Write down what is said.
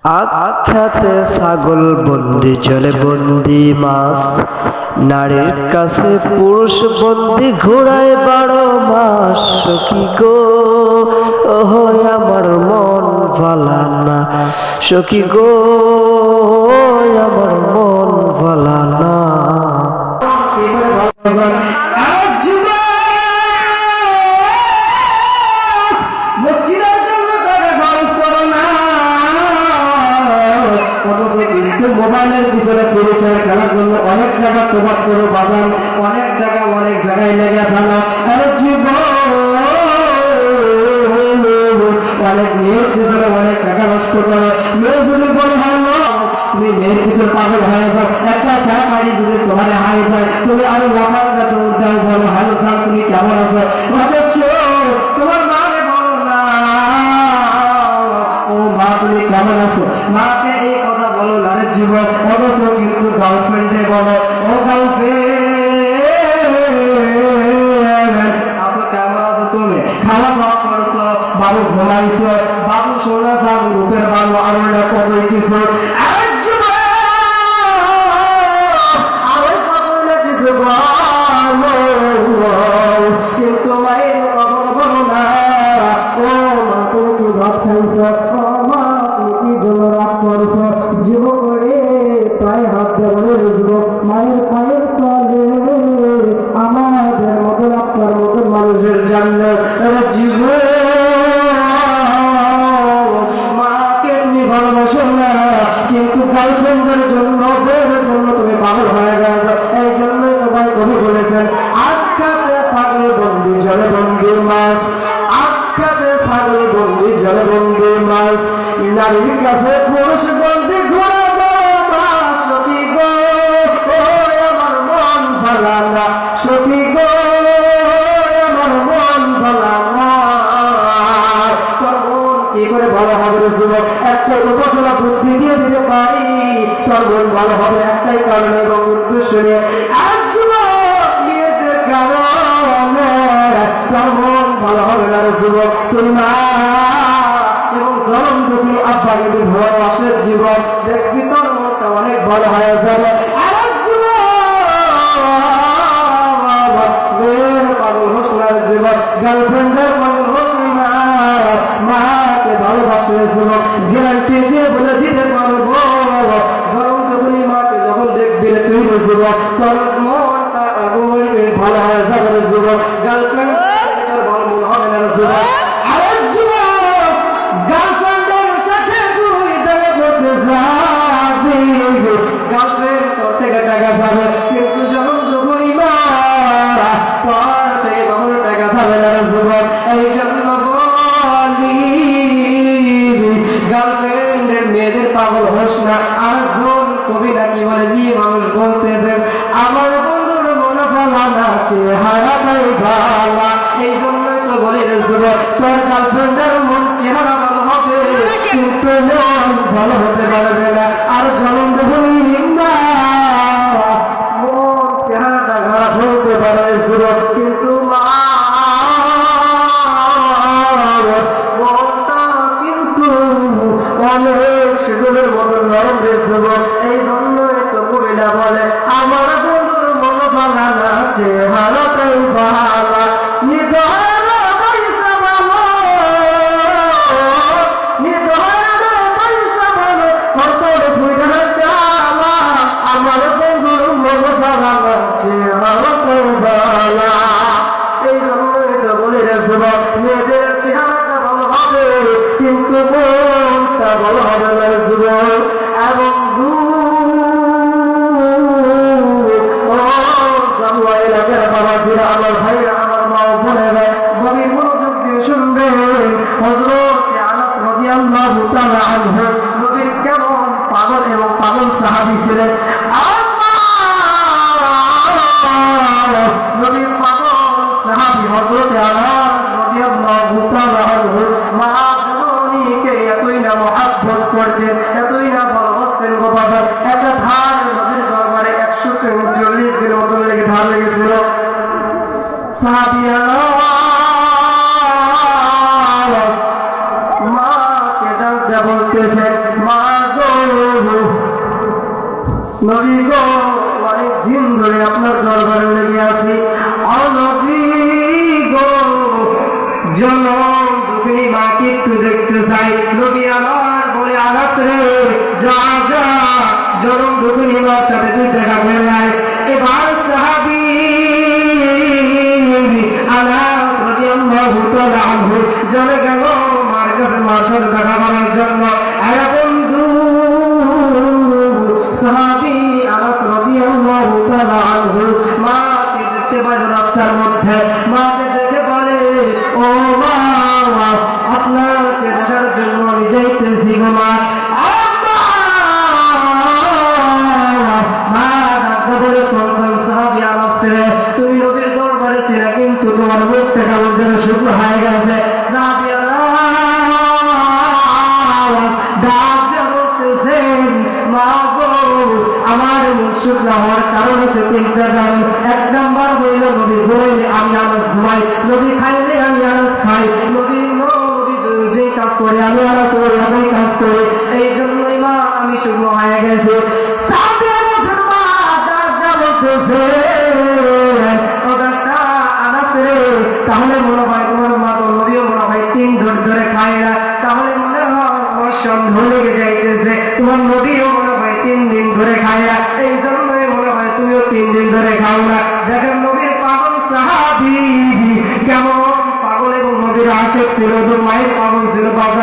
আখ্যাতে ছাগল বন্দি চলে বন্দি মাছ, নারীর কাছে পুরুষ বন্দি ঘোড়ায় 12 মাস। সখী গো ওহো আমার মন ভালা না, সখী গো আমার মন ভালা না। মোবাইলের পিছনে ফ্রি ফায়ার খেলার জন্য অনেক জায়গা প্রভাব করে বাজান, অনেক জায়গায় লেগে ফেলা। অনেক মেয়ের পিছনে অনেক টাকা নষ্ট করে। মেয়ে যদি বলে ভালো তুমি মেয়ের পিছনে পাগল হয়ে যাও, একটা ফ্যাকারি যদি তোমার হাই যায়, তুমি আরো মাথার কাছে উদ্যান বলো হ্যালো স্যার তুমি কেমন আছো, তোমার মাকে বলো না ও মা তুমি কেমন আছো, মাকে এই কথা বলো নারীর জীবন। অথচ কিন্তু গার্লফ্রেন্ডে বলো ও গার্লফ্রেন্ড আছো কেমন আছো, তুমি খাওয়া দাওয়া করছো, বাবু ঘুমাইছো, বাবু সোনা সাবু রূপের বাবু আরো না কবই কিছু কিন্তু মায়ের কথা বলো না ও মা তুমি কি ভাত খাইছো, ও মা তুমি কি জন্য রাগ করছো, জীব করে পায়ে হাত দেবো যুবক মায়ের পায়ের তলে আমাদের মতো আপনার মতো মানুষের জান্নাত। জীব মাকে তুমি ভালোবাসো না, কিন্তু গার্লফ্রেন্ডের জন্য বউয়ের জন্য তুমি পাগল হয়ে গেছো। এই জন্যই তো ভাই কবি বলেছেন আখ্যাতে ছাগল বন্দি জলে বন্দি মাছ, আখ্যাতে ছাগল বন্দি জলে বন্দি মাছ, নারীর কাছে পুরুষ বন্দি ঘোড়া 12 মাস। সখী গো আমার মন ভালা না, সখী গো আমার মন ভালা না। তোর মন কি করে ভালো হবে রে যুবক, একটা উপাসনা বুদ্ধি দিয়ে দিতে পারি তোর মন ভালো হবে একটাই কারণ এবং উদ্দেশ্য নিয়ে। এক যুবক নিজেদের কারণে তোর মন ভালো হবে না রে যুবক। তুই মা এবং জনম যদি আব্বা যদি ভালোবাসের জীবন দেখবি তোর মনটা অনেক ভালো হয়ে যাবে। আরেক যুবক মেয়ের পাগল হোস না জীবন, গার্লফ্রেন্ডের পাগল হোস না, মাকে ভালোবাসে যুবক গ্যারান্টি দিয়ে বলে দিতে পারবো জনম যদি মাকে যখন দেখবি রে তুই যুবক তোর মনটা ভালো হয়ে যাবে যুবক। গার্লফ্রেন্ড ভালো মনে হবে না যুবক। আরেক যুবক গার্লফ্রেন্ডের সাথে তুই দেখা করতে যাবি, গার্লফ্রেন্ড তোর থেকে টাকা যাবে, কিন্তু যখন যখনই মারা তোর থেকে তখন টাকা যাবে না যুবক। এই জন্য বলি গার্লফ্রেন্ডের মেয়েদের পাগল হোস না। আরেকজন কবি নাকি বলে বিয়ে মানুষ বলতেছেন আমার বন্ধুর মনে ভালা না চেহারাটাই ভালা। এই জন্যই তো বলি রে যুবক তোর গার্লফ্রেন্ডের মন চেহারা ভালো হবে কিন্তু মন ভালো হতে পারবে না। আর জনম বলি না মন চেহারাটা খারাপ হতে পারে যুবক, কিন্তু মনটা কিন্তু অনেক সুযোগের মতো নরম রে যুবক। এই জন্যই তো কবিরা বলে আমার বন্ধুর মন ভালা না চেহারাটাই ভালা। আমার বন্ধুর মন ভালা না চেহারাটাই ভালা। এই জন্যই তো বলে রে যুবক মেয়েদের চেহারাটা ভালো হবে কিন্তু মনটা ভালো হবে না যুবক। এবং আমার ভাইরা আমার মা বোনেরা গভীর মনোযোগ দিয়ে শুনবেন। হযরত আনাস রাদিয়াল্লাহু তাআলা আনহু নবীর কেমন পাগল এবং পাগল সাহাবী ছিলেন। নবীর পাগল সাহাবী হযরত আনাস রাদিয়াল্লাহু তাআলা আনহু মা জননীকে এতই না মহব্বত করতেন, এতই না ভালোবাসতেন গো বাজার। একটা ধার নবীর দরবারে 140 দিন মতন লেগে ধার লেগেছিল। সাহাবীরা মাকে ডাক দেয়া বলতে বলতেছেন, মা গো নবী গো, অনেক দিন ধরে আপনার দরবারে লেগে আছি। ও নবী গো, জনম দুঃখিনী মাকে একটু দেখতে চাই। নবী আমার বলে, আনাস রে, যা যা জনম দুঃখিনী মার সাথে তুই দেখা করে আয়। এবার সাহাবী আনাস রাদিয়াল্লাহু তাআলা আনহু চলে গেল মার কাছে, মার সাথে দেখা করার জন্য। আরে বন্ধু, সাহাবী আনাস রাদিয়াল্লাহু তাআলা আনহু মাকে দেখতে পায় রাস্তার মধ্যে। মাকে দেখে বলে, ও মা, আপনাকে দেখার জন্য আমি যাইতেছি গো মা। মা ডাকতে বলে, সন্তান সাহাবী আনাস রে, তুমি নবীর দরবারে ছিলে, কিন্তু তোমার মুখটা কেমন যেন শুকনো হয়ে গেছে। সাহাবী আনাস ডাক দিয়ে বলতেছেন, মা গো, আমার মুখ শুকনো হওয়ার কারণ আছে তিনটা কারণ। এক নাম্বার হইল, নবী বললে আমি আনাস ঘুমাই, নবী খাইলে আমি আনাস খাই, নবী যে কাজ করে আমি আনাস ওই কাজ করি, এই জন্যই মা আমি শুকনো হয়ে গেছে। সাহাবী আনাসের মা ডাক দিয়ে বলতেছে, ও ডাক্তার আনাস রে, তাহলে মনে হয় তোমার মা তো নবীও মনে হয় 3 দিন ধরে খায় না, তাহলে মনে হয় আমার সন্দেহ লেগে যাইতেছে, তোমার নবীও মনে হয় 3 দিন ধরে খায় না, এই জন্যই মনে হয় তুমিও 3 দিন ধরে খাও না। দেখেন নবীর পাগল সাহাবী কেমন পাগল এবং নবীর আশিক ছিল, তো মায়ের পাগল ছিল, পাগল